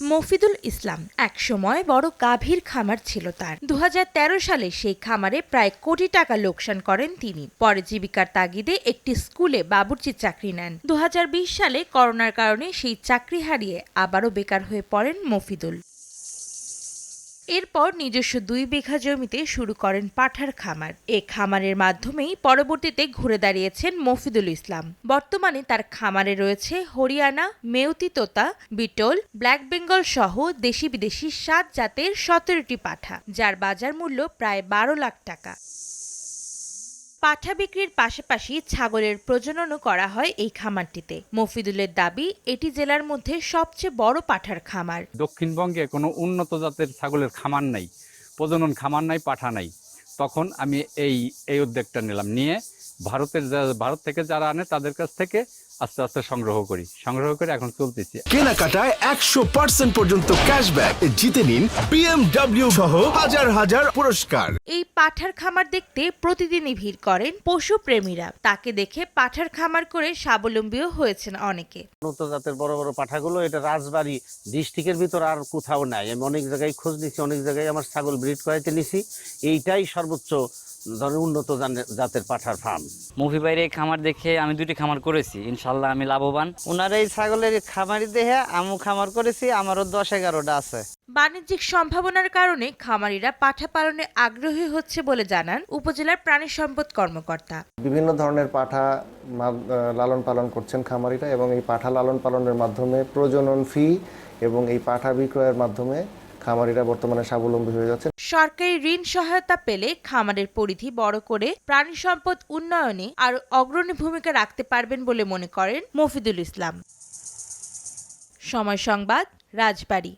মফিদুল ইসলাম একসময় বড় গাভীর খামার ছিল তার। 2013 সালে সেই খামারে প্রায় কোটি টাকা লোকসান করেন তিনি। পরে জীবিকার তাগিদে একটি স্কুলে বাবুর্চির চাকরি নেন। 2020 সালে করোনার কারণে সেই চাকরি হারিয়ে আবারও বেকার হয়ে পড়েন মফিদুল। এরপর নিজস্ব 2 বিঘা জমিতে শুরু করেন পাঠার খামার। এই খামারের মাধ্যমেই পরবর্তীতে ঘুরে দাঁড়িয়েছেন মফিদুল ইসলাম। বর্তমানে তার খামারে রয়েছে হরিয়ানা, মেউতি তোতা, বিটল, ব্ল্যাক বেঙ্গল সহ দেশি বিদেশি 7 জাতের 17টি পাঠা, যার বাজার মূল্য প্রায় 12 লাখ টাকা। পাঠা বিক্রির পাশাপাশি ছাগলের প্রজননও করা হয় এই খামারটিতে। মফিদুলের দাবি, এটি জেলার মধ্যে সবচেয়ে বড় পাঠার খামার। দক্ষিণবঙ্গে কোনো উন্নত জাতের ছাগলের খামার নাই, প্রজনন খামার নাই, পাঠা নাই। তখন আমি এই উদ্যোগটা নিলাম, নিয়ে ভারত থেকে যারা আনে তাদের কাছ থেকে আস্তে আস্তে সংগ্রহ করে এখন চলতেছে। কেনাকাটায় 100% পর্যন্ত ক্যাশব্যাক জিতে নিন BMW সহ হাজার হাজার পুরস্কার। এই পাঠার খামার দেখতে প্রতিদিনই ভিড় করেন পশু প্রেমীরা। তাকে দেখে পাঠার খামার করে স্বাবলম্বীও হয়েছেন অনেকে। উন্নত জাতের বড় বড় পাঠাগুলো এটা রাজবাড়ি ডিস্ট্রিক্টের ভিতর আর কোথাও নাই। আমি অনেক জায়গায় খোঁজ নিচ্ছি, অনেক জায়গায় আমার ছাগল ব্রিড করাইতে নিছি। এইটাই সর্বোচ্চ উন্নত জাতের পাঠার ফার্ম। মুভি বাইরে খামার দেখে আমি 2টি খামার করেছি, ইনশাল্লাহ আমি লাভবান। ওনার এই ছাগলের খামারি দেখে আমি খামার করেছি, আমারও 10-11টা আছে। বাণিজ্যিক সম্ভাবনার কারণে খামারিরা পাঠা পালনে আগ্রহী হচ্ছে বলে জানান উপজেলার প্রাণী সম্পদ কর্মকর্তা। বিভিন্ন ধরনের পাঠা লালন পালন করছেন খামারিরা, এবং এই পাঠা লালন পালনের মাধ্যমে প্রজনন ফি এবং এই পাঠা বিক্রয়ের মাধ্যমে খামারিরা বর্তমানে স্বাবলম্বী হয়ে যাচ্ছে। সরকারি ঋণ সহায়তা পেলে খামারের পরিধি বড় করে প্রাণী সম্পদ উন্নয়নে আরও অগ্রণী ভূমিকা রাখতে পারবেন বলে মনে করেন মফিদুল ইসলাম। সময় সংবাদ, রাজবাড়ী।